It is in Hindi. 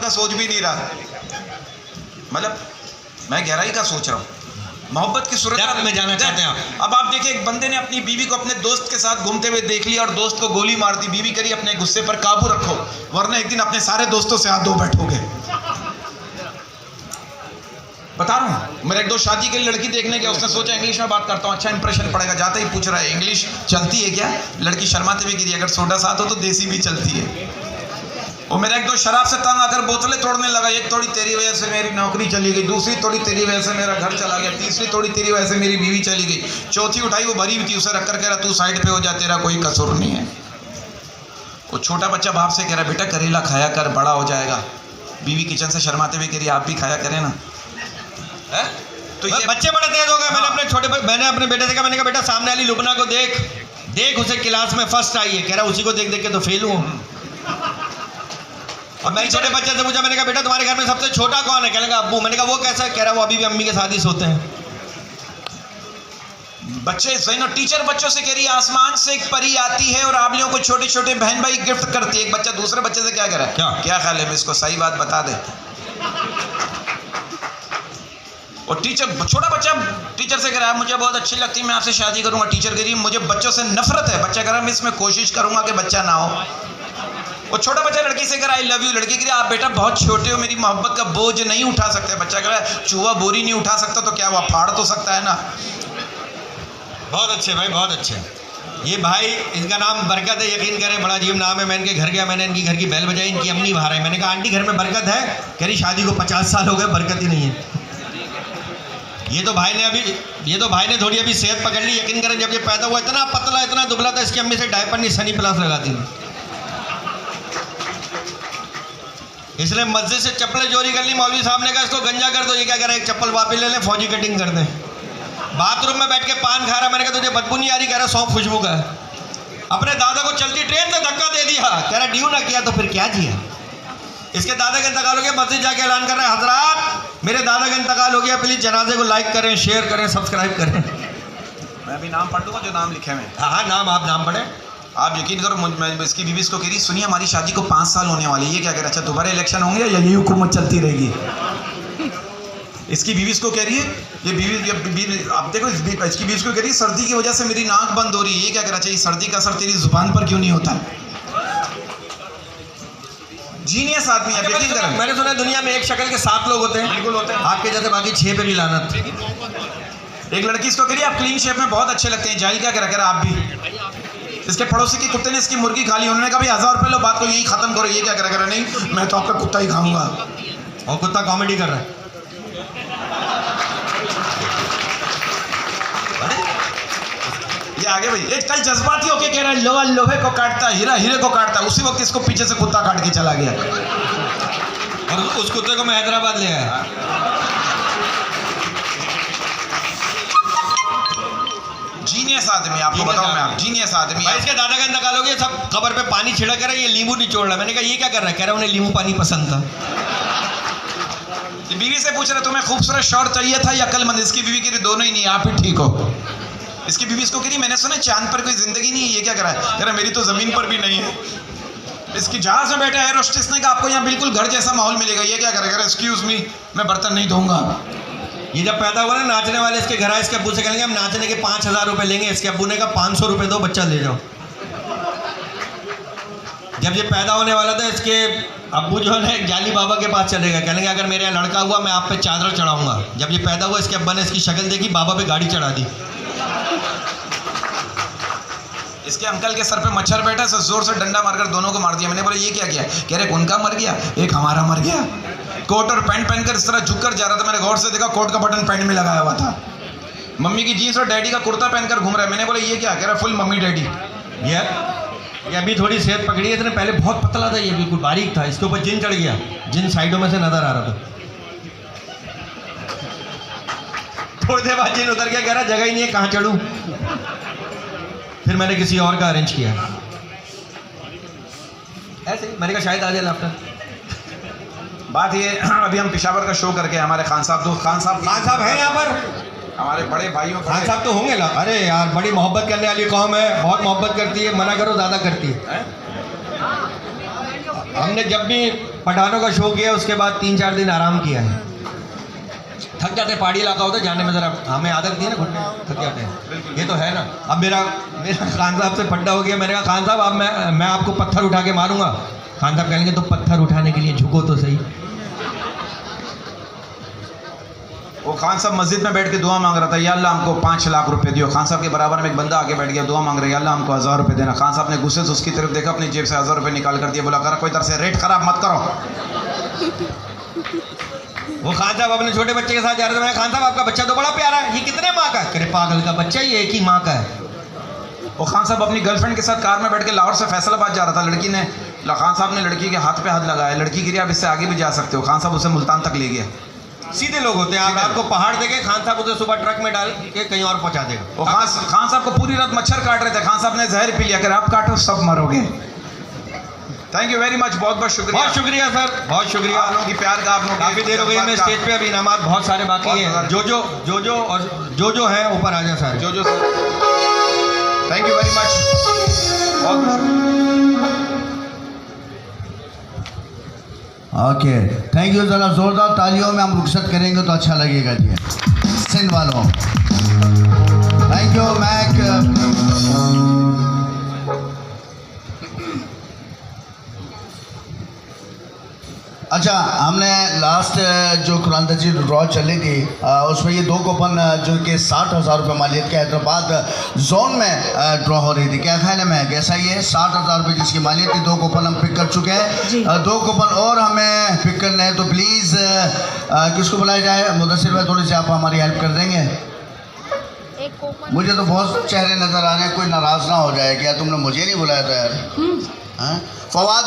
का सोच भी नहीं रहा, मतलब मैं गहराई का सोच रहा हूँ, मोहब्बत की सूरत में जाना चाहते हैं आप। अब आप देखिए, एक बंदे ने अपनी बीवी को अपने दोस्त के साथ घूमते हुए देख लिया और दोस्त को गोली मार दी। बीवी करी अपने गुस्से पर काबू रखो, वरना एक दिन अपने सारे दोस्तों से हाथ धो बैठोगे। बता रहा हूँ, मेरे एक दो शादी के लिए लड़की देखने गया, उसने सोचा इंग्लिश में बात करता हूँ, अच्छा इंप्रेशन पड़ेगा। जाते ही पूछ रहा है इंग्लिश चलती है क्या? लड़की शर्माते हुए गिरी, अगर सोडा साथ हो तो देसी भी चलती है। वो मेरा एक दो शराब से तंग आकर बोतलें तोड़ने लगा। एक तोड़ी तेरी वजह से मेरी नौकरी चली गई, दूसरी तोड़ी तेरी वजह से मेरा घर चला गया, तीसरी तोड़ी तेरी वजह से मेरी बीवी चली गई, चौथी उठाई वो भरी हुई थी, उसे रखकर कह रहा तू साइड पे हो जा, तेरा कोई कसूर नहीं है। वो छोटा बच्चा बाप से कह रहा बेटा करेला खाया कर, बड़ा हो जाएगा। बीवी किचन से शर्माते हुए कह रही आप भी खाया करें ना। है तो ये बच्चे बड़े तेज हो गए। मैंने अपने बेटे से कहा, मैंने कहा बेटा सामने वाली लुबना को देख उसे क्लास में फर्स्ट आई है। कह रहा उसी को देख देख के तो फेल हूँ। और मैंने छोटे बच्चे से पूछा, मैंने कहा बेटा तुम्हारे घर में सबसे छोटा कौन है? कहने लगा अब्बू। मैंने कहा वो कैसा है? कह रहा वो अभी भी अम्मी के साथ ही सोते हैं। बच्चे सही ना। टीचर बच्चों से कह रही है आसमान से एक परी आती है और आप लोगों को छोटे छोटे बहन भाई गिफ्ट करती है। एक बच्चा दूसरे बच्चे से क्या कह रहा है, क्या ख्याल है, मैं इसको सही बात बता दे। और टीचर, छोटा बच्चा टीचर से कह रहा है मुझे बहुत अच्छी लगती है, मैं आपसे शादी करूंगा। टीचर कह रही है मुझे बच्चों से नफरत है। बच्चा कह रहा है मैं इसमें कोशिश करूंगा कि बच्चा ना हो। और छोटा बच्चा लड़की से कह रहा है आई लव यू। लड़की कह रही है आप बेटा बहुत छोटे हो, मेरी मोहब्बत का बोझ नहीं उठा सकते। बच्चा कह रहा है चूहा बोरी नहीं उठा सकता तो क्या हुआ, फाड़ तो सकता है ना। बहुत अच्छे भाई, बहुत अच्छे। ये भाई, इनका नाम बरकत है। यकीन करें बड़ा अजीब नाम है। मैं इनके घर गया, मैंने इनकी घर की बेल बजाई, इनकी अम्मी बाहर है। मैंने कहा आंटी घर में बरकत है? कह रही शादी को 50 साल हो गए, बरकत ही नहीं है। ये तो भाई ने थोड़ी अभी सेहत पकड़ ली। यकीन करें जब ये पैदा हुआ इतना पतला इतना दुबला था, इसकी अम्मी से डायपर नहीं सनी प्लस लगाती थी। इसने मस्जिद से चप्पलें चोरी कर ली। मौलवी साहब ने कहा इसको गंजा कर दो। ये क्या कह रहा है, एक चप्पल वापस ले लें, फौजी कटिंग कर दें। बाथरूम में बैठ के पान खा रहा। मैंने कहा तुझे बदबू नहीं आ रही? कह रहा सौंफ खुशबू का है। अपने दादा को चलती ट्रेन से धक्का दे दिया। कह रहा ड्यू ना किया तो फिर क्या किया? इसके दादा का इंतकाल हो गया, मस्जिद जाके ऐलान कर रहे हैं हजरात मेरे दादा का इंतकाल हो गया, प्लीज जनाजे को लाइक करें, शेयर करें, सब्सक्राइब करें। मैं भी नाम पढ़ दूंगा जो नाम लिखे हुए। हाँ आप नाम पढ़ें। आप यकीन करो, मैं इसकी बीवी इसको कह रही सुनिए हमारी शादी को 5 साल होने वाले। ये क्या कह रहा है, अच्छा दोबारा इलेक्शन होंगे या यही हुकूमत चलती रहेगी? इसकी बीवी इसको कह रही है, ये बीवी आप देखो, इसकी बीवी इसको कह रही है सर्दी की वजह से मेरी नाक बंद हो रही है। ये क्या कह रहा है, सर्दी का असर तेरी जुबान पर क्यों नहीं होता? जीनियस आदमी है। मैंने सुना दुनिया में एक शक्ल के 7 लोग होते हैं। बिल्कुल होते हैं, आपके जैसे बाकी 6 पे भी लानत। एक लड़की इसको कह रही है आप क्लीन शेप में बहुत अच्छे लगते हैं। जाहिल क्या कह रहा है, आप भी। इसके पड़ोसी के कुत्ते ने इसकी मुर्गी खा ली। उन्होंने कहा भाई 1000 रुपये लो, बात को यही खत्म करो। ये क्या कह रहा है, नहीं मैं तो आपका कुत्ता ही खाऊंगा। और कुत्ता कॉमेडी कर रहा है। ये आगे भाई एक कल जज्बाती होके कह रहा है लोहा लोहे को काटता, हीरा हीरे को काटता। उसी वक्त इसको पीछे से कुत्ता काट के चला गया और उस कुत्ते को मैं हैदराबाद ले आया। जीनियस आदमी, आपको बताऊं मैं, आप जीनियस आदमी। भाई इसके दादा का इंतकाल हो गया, सब कब्र पे पानी छिड़क कर ये नींबू निचोड़ रहा है। मैंने कहा ये क्या कर रहा है? कह रहा उन्हें नींबू पानी पसंद था। बीवी से पूछ रहे तुम्हें खूबसूरत शौहर चाहिए था या अक्लमंद? इसकी बीवी कह रही दोनों ही नहीं, आप ही ठीक हो। इसकी बीवी इसको कह रही मैंने सुना चांद पर कोई जिंदगी नहीं है। ये क्या कर रहा है, कह रहा मेरी तो जमीन पर भी नहीं है। इसकी जहाज में बैठा एयर होस्टेस ने कहा आपको यहाँ बिल्कुल घर जैसा माहौल मिलेगा। ये क्या करेगा, एक्सक्यूज मी मैं बर्तन नहीं धोऊंगा। ये जब पैदा हुआ ना, नाचने वाले इसके घर आए, इसके अब्बू से कहेंगे हम नाचने के 5000 रुपये लेंगे। इसके अब्बू ने कहा 500 रुपये दो, बच्चा ले जाओ। जब ये पैदा होने वाला था, इसके अब्बू जो है एक जाली बाबा के पास चले गए। कहने अगर मेरे यहाँ लड़का हुआ मैं आप पे चादर चढ़ाऊंगा। जब ये पैदा हुआ, इसके अब्बा ने इसकी शक्ल देखी, बाबा पे गाड़ी चढ़ा दी। इसके अंकल के सर पे मच्छर बैठा, से जोर से डंडा मारकर दोनों को मार दिया। मैंने बोला ये क्या किया? कह रहे उनका मर गया, एक हमारा मर गया। कोट और पैंट पहनकर इस तरह झुककर जा रहा था। मैंने गौर से देखा कोट का बटन पैंट में लगाया हुआ था। मम्मी की जीन्स और डैडी का कुर्ता पहनकर घूम रहा है। मैंने बोला ये क्या? कह रहा फुल मम्मी डैडी। ये अभी थोड़ी सेहत पकड़ी है। इसने पहले बहुत पतला था, ये बिल्कुल बारीक था। इसके ऊपर जिन चढ़ गया, जिन साइडों में से नजर आ रहा था। थोड़ी देर बाद जिन उतर गया, कह रहा जगह ही नहीं है, कहाँ चढ़ूं? फिर मैंने किसी और का अरेंज किया। ऐसे ही मैंने कहा शायद आ जाए लाफ्टर। बात ये अभी हम पेशावर का शो करके हमारे खान साहब हैं यहाँ पर, हमारे बड़े भाइयों। खान साहब तो होंगे ना? अरे यार बड़ी मोहब्बत करने वाली कौम है, बहुत मोहब्बत करती है। मना करो ज़्यादा करती है। हमने जब भी पठानों का शो किया, उसके बाद 3-4 दिन आराम किया है। थक जाते, पहाड़ी इलाका होता है, जाने में जरा हमें आदत नहीं है ना, घुटने थक जाते हैं, ये तो है ना। अब मेरा खान साहब से पड्डा हो गया, मैंने कहा खान साहब अब मैं आपको पत्थर उठा के मारूंगा। खान साहब कहेंगे तो पत्थर उठाने के लिए झुको तो सही। वो खान साहब मस्जिद में बैठ के दुआ मांग रहा था, या अल्लाह हमको 5 लाख रुपए दियो। खान साहब के बराबर में एक बंदा आके बैठ गया, दुआ मांग रहा है, या अल्लाह हमको 1000 रुपए देना। खान साहब ने गुस्से से उसकी तरफ देखा, अपनी जेब से 1000 रुपए निकाल कर दिया, बोला कर कोई तरह से रेट खराब मत करो। वो खान साहब अपने छोटे बच्चे के साथ जा रहे थे, मैंने खान साहब आपका बच्चा तो बड़ा प्यारा है, ये कितने माँ का है? अरे पागल का बच्चा, ये एक ही माँ का है। वो खान साहब अपनी गर्लफ्रेंड के साथ कार में बैठ के लाहौर से फैसलाबाद जा रहा था, लड़की ने खान साहब ने लड़की के हाथ पे हाथ लगाया, लड़की गिरी, आप इससे आगे भी जा सकते हो। खान साहब उसे मुल्तान तक ले गया। सीधे लोग होते हैं, आप रात को पहाड़ देखे, खान साहब उसे सुबह ट्रक में डाल के कहीं और पहुंचा देगा। वो खान साहब को पूरी रात मच्छर काट रहे थे, खान साहब ने जहर पी लिया, अगर आप काटो सब मरोगे। थैंक यू वेरी मच, बहुत बहुत शुक्रिया। बहुत शुक्रिया सर, बहुत शुक्रिया। आप लोगों की प्यार का, आप लोगों काफी देर हो गई मैं स्टेज पे, अभी इनामात बहुत सारे बाकी हैं। जो है ऊपर आ जाए सर। जो sir, thank you very much, बहुत शुक्रिया। Okay, thank you. ज़रा ज़ोरदार तालियों में हम रुखसत करेंगे तो अच्छा लगेगा जी सिंध वालों। Thank you Mac. अच्छा, हमने लास्ट जो कुरानदर्जी ड्रॉ चली थी उसमें ये 2 कूपन जो कि 60,000 रुपये मालियत के हैदराबाद जोन में ड्रॉ हो रही थी। क्या ख्याल है मैं, कैसा ये 60,000 रुपये जिसकी मालियत थी, 2 कूपन हम पिक कर चुके हैं। 2 कूपन और हमें पिक करने हैं, तो प्लीज़ किसको बुलाया जाए? मुदस्सिर भाई, थोड़ी सी आप हमारी हेल्प कर देंगे? मुझे तो बहुत चेहरे नज़र आ रहे हैं, कोई नाराज़ ना हो जाए, क्या तुमने मुझे नहीं बुलाया था यार? हाँ, फवाद।